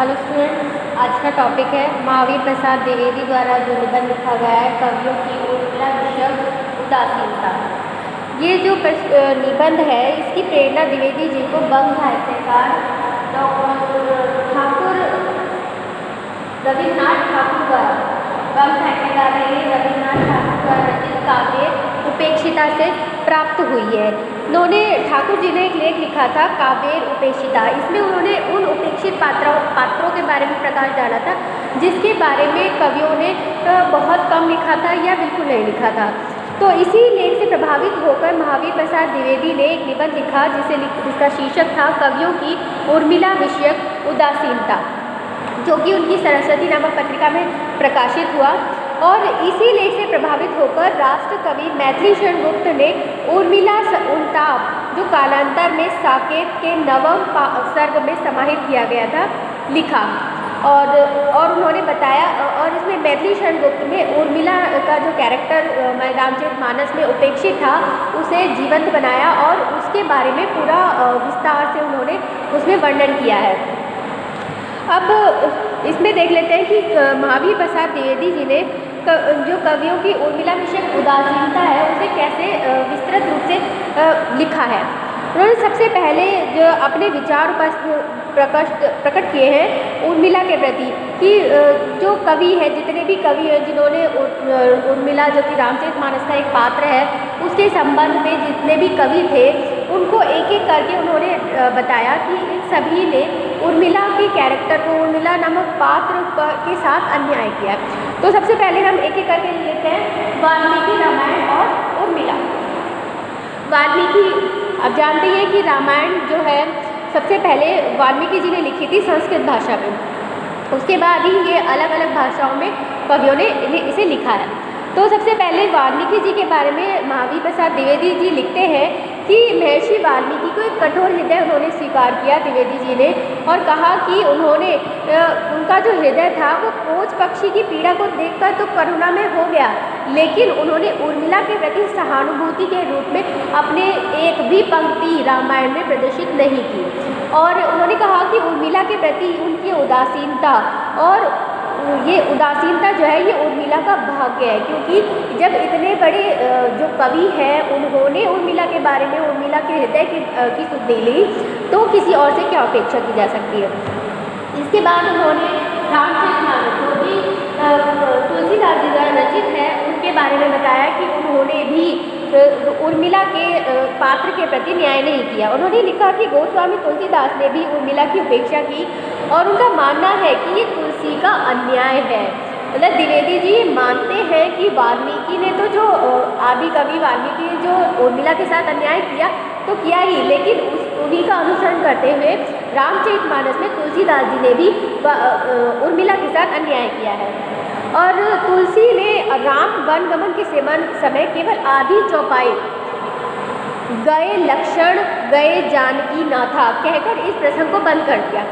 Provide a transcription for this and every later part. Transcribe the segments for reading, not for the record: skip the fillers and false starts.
Hello students, आज का topic है महावीर प्रसाद द्विवेदी द्वारा जो निबंध लिखा गया है कवियों की उर्मिला विषयक उदासीनता। ये जो निबंध है इसकी प्रेरणा द्विवेदी जी को बंग साहित्यकार ठाकुर रविन्द्रनाथ ठाकुर द्वारा बंग साहित्यकार है ये रविन्द्रनाथ ठाकुर द्वारा रचित काव्य उपेक्षिता से प्राप्त हुई है। उन्होंने ठाकुर जी ने एक लेख लिखा था काव्य उपेक्षिता। इसमें उन्होंने उन उपेक्षित पात्रों के बारे में प्रकाश डाला था जिसके बारे में कवियों ने बहुत कम लिखा था या बिल्कुल नहीं लिखा था। तो इसी लेख से प्रभावित होकर महावीर प्रसाद द्विवेदी ने एक निबंध लिखा जिसका शीर्षक था कवियों की उर्मिला विषयक उदासीनता, जो कि उनकी सरस्वती नामक पत्रिका में प्रकाशित हुआ। और इसी लेख से प्रभावित होकर राष्ट्र कवि मैथिली शरण गुप्त ने उर्मिला उनताप, जो कालांतर में साकेत के नवम सर्ग में समाहित किया गया था, लिखा। और उन्होंने बताया, और इसमें मैथिली शरण गुप्त ने उर्मिला का जो कैरेक्टर रामचरितमानस में उपेक्षित था उसे जीवंत बनाया और उसके बारे में पूरा विस्तार से उन्होंने उसमें वर्णन किया है। अब इसमें देख लेते हैं कि महावीर प्रसाद द्विवेदी जी ने जो कवियों की उर्मिला विषयक उदासीनता है उसे कैसे विस्तृत रूप से लिखा है। उन्होंने सबसे पहले जो अपने विचार प्रकट किए हैं उर्मिला के प्रति कि जो कवि है, जितने भी कवि हैं जिन्होंने उर्मिला, जो कि रामचरितमानस का एक पात्र है, उसके संबंध में जितने भी कवि थे उनको एक एक करके उन्होंने बताया कि इन सभी ने उर्मिला के कैरेक्टर को, उर्मिला नामक पात्र के साथ अन्याय किया। तो सबसे पहले हम एक एक करके लेते हैं वाल्मीकि रामायण और उर्मिला। वाल्मीकि, अब जानते हैं कि रामायण जो है सबसे पहले वाल्मीकि जी ने लिखी थी संस्कृत भाषा में, उसके बाद ही ये अलग अलग भाषाओं में कवियों ने इसे लिखा है। तो सबसे पहले वाल्मीकि जी के बारे में महावीर प्रसाद द्विवेदी जी लिखते हैं कि महर्षि वाल्मीकि को एक कठोर हृदय उन्होंने स्वीकार किया द्विवेदी जी ने, और कहा कि उन्होंने उनका जो हृदय था वो कोच पक्षी की पीड़ा को देखकर तो करुणा में हो गया, लेकिन उन्होंने उर्मिला के प्रति सहानुभूति के रूप में अपने एक भी पंक्ति रामायण में प्रदर्शित नहीं की। और उन्होंने कहा कि उर्मिला के प्रति उनकी उदासीनता, और ये उदासीनता जो है ये उर्मिला का भाग्य है, क्योंकि जब इतने बड़े जो कवि हैं उन्होंने उर्मिला के बारे में, उर्मिला के हृदय की सुध दे ली, तो किसी और से क्या अपेक्षा की जा सकती है। इसके बाद उन्होंने रामचरितमानस, जो भी तुलसीदास जी द्वारा रचित है, उनके बारे में बताया कि उन्होंने भी उर्मिला के पात्र के प्रति न्याय नहीं किया। उन्होंने लिखा कि गोस्वामी तुलसीदास ने भी उर्मिला की उपेक्षा की और उनका मानना है कि ये तुलसी का अन्याय है। मतलब द्विवेदी जी मानते हैं कि वाल्मीकि ने तो जो आदि कवि वाल्मीकि ने जो उर्मिला के साथ अन्याय किया तो किया ही, लेकिन उन्हीं का अनुसरण करते हुए रामचरितमानस में तुलसीदास जी ने भी उर्मिला के साथ अन्याय किया है। और तुलसी ने राम वन गमन के समय केवल आधी चौपाई गए लक्षण गए जानकी नाथा कहकर इस प्रसंग को बंद कर दिया।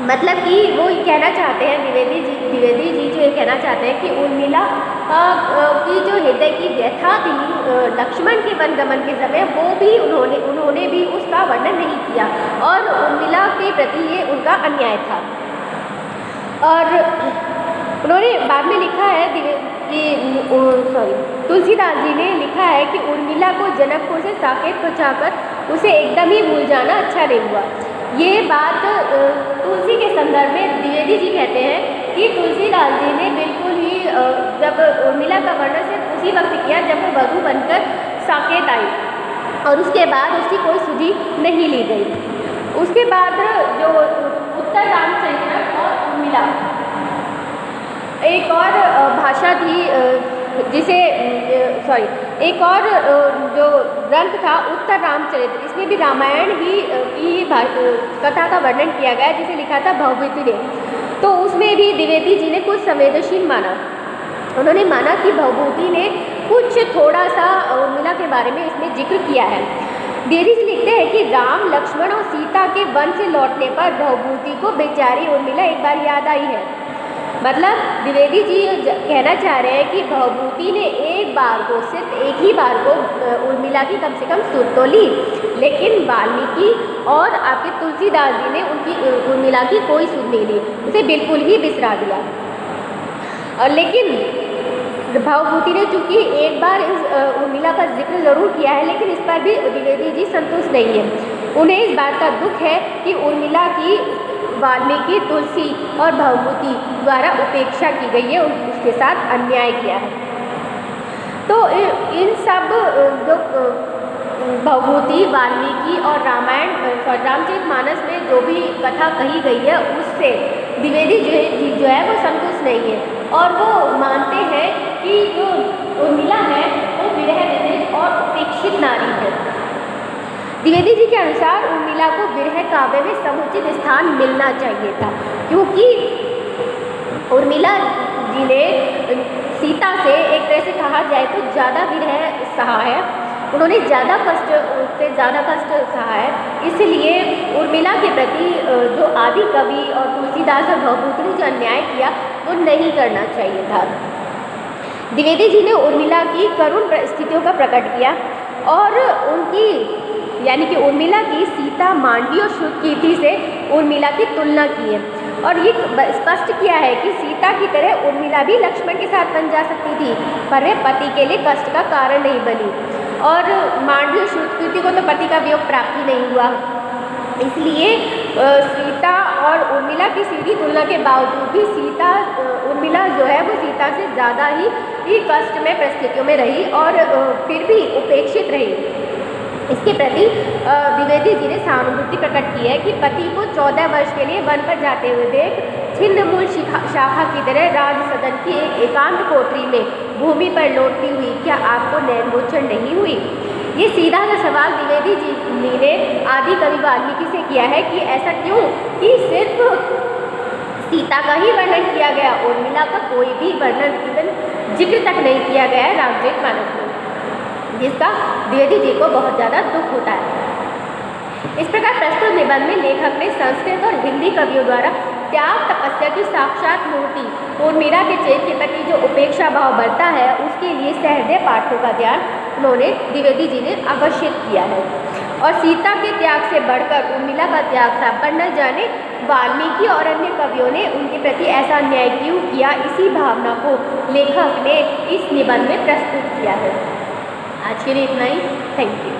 मतलब कि वो ये कहना चाहते हैं, द्विवेदी जी जो ये कहना चाहते हैं कि उर्मिला की जो हृदय की व्यथा थी लक्ष्मण के वनगमन के समय, वो भी उन्होंने भी उसका वर्णन नहीं किया और उर्मिला के प्रति ये उनका अन्याय था। और उन्होंने बाद में लिखा है तुलसीदास जी ने लिखा है कि उर्मिला को जनकपुर से साकेत पहुँचाकर उसे एकदम ही भूल जाना अच्छा नहीं हुआ। ये बात तुलसी के संदर्भ में द्विवेदी जी कहते हैं कि तुलसीदास जी ने बिल्कुल ही जब उर्मिला का वर्णन सिर्फ उसी वक्त किया जब वो वधू बनकर साकेत आई, और उसके बाद उसकी कोई सुधि नहीं ली गई। उसके बाद जो उत्तर रामचरित और उर्मिला, एक और भाषा थी एक और जो ग्रंथ था उत्तर रामचरित, इसमें भी रामायण ही की कथा का वर्णन किया गया जिसे लिखा था भवभूति ने। तो उसमें भी द्विवेदी जी ने कुछ संवेदनशील माना। उन्होंने माना कि भवभूति ने कुछ थोड़ा सा उर्मिला के बारे में इसमें जिक्र किया है। द्विवेदी जी लिखते हैं कि राम लक्ष्मण और सीता के वन से लौटने पर भवभूति को बेचारी उर्मिला एक बार याद आई है। मतलब द्विवेदी जी कहना चाह रहे हैं कि भवभूति ने एक बार को, सिर्फ एक ही बार को उर्मिला की कम से कम सुन तो ली, लेकिन वाल्मीकि और आपके तुलसीदास जी ने उनकी उर्मिला की कोई सुध नहीं ली, उसे बिल्कुल ही बिसरा दिया। और लेकिन भवभूति ने चूँकि एक बार इस उर्मिला का जिक्र ज़रूर किया है, लेकिन इस पर भी द्विवेदी जी संतुष्ट नहीं है। उन्हें इस बात का दुख है कि उर्मिला की वाल्मीकि, तुलसी और भवभूति द्वारा उपेक्षा की गई है, उसके साथ अन्याय किया है। तो इन सब जो भवभूति, वाल्मीकि और रामचरितमानस में जो भी कथा कही गई है, उससे द्विवेदी जी जो है वो संतुष्ट नहीं है, और वो मानते हैं कि जो उर्मिला है वो विरह विदित और उपेक्षित नारी है। द्विवेदी जी के अनुसार उर्मिला को विरह काव्य में समुचित स्थान मिलना चाहिए था, क्योंकि उर्मिला जी ने सीता से एक तरह से कहा जाए तो ज़्यादा विरह सहा है, उन्होंने ज़्यादा कष्ट सहा है। इसलिए उर्मिला के प्रति जो आदि कवि और तुलसीदास और भवभूति ने जो अन्याय किया वो नहीं करना चाहिए था। द्विवेदी जी ने उर्मिला की करुण परिस्थितियों का प्रकट किया और उनकी यानी कि उर्मिला की सीता, मांडवी और श्रुतकीर्ति से उर्मिला की तुलना की है, और ये स्पष्ट किया है कि सीता की तरह उर्मिला भी लक्ष्मण के साथ बन जा सकती थी, पर वह पति के लिए कष्ट का कारण नहीं बनी। और मांडवी और श्रुतकीर्ति को तो पति का वियोग प्राप्त ही नहीं हुआ, इसलिए सीता और उर्मिला की सीधी तुलना के बावजूद भी उर्मिला जो है वो सीता से ज़्यादा ही कष्टमय परिस्थितियों में रही और फिर भी उपेक्षित रही। इसके प्रति द्विवेदी जी ने सहानुभूति प्रकट की है कि पति को 14 वर्ष के लिए वन पर जाते हुए देख छिन्न मूल शाखा की तरह राज सदन की एक एकांत कोठरी में भूमि पर लौटती हुई क्या आपको नैनगोचर नहीं हुई? ये सीधा सा सवाल द्विवेदी जी ने आदि कवि वाल्मीकि से किया है कि ऐसा क्यों कि सिर्फ सीता का ही वर्णन किया गया, उर्मिला का कोई भी वर्णन इवन जिक्र तक नहीं किया गया है रामचरितमानस में, जिसका द्विवेदी जी को बहुत ज़्यादा दुख होता है। इस प्रकार प्रस्तुत निबंध में लेखक ने संस्कृत और हिंदी कवियों द्वारा त्याग तपस्या की साक्षात मूर्ति उर्मिला के चरित्र के प्रति जो उपेक्षा भाव बढ़ता है, उसके लिए सहृदय पाठकों का ध्यान उन्होंने द्विवेदी जी ने आकर्षित किया है। और सीता के त्याग से बढ़कर उर्मिला का त्याग था, पर न जाने वाल्मीकि और अन्य कवियों ने उनके प्रति ऐसा अन्याय क्यों किया, इसी भावना को लेखक ने इस निबंध में प्रस्तुत किया है। आज के लिए इतना ही। Thank you.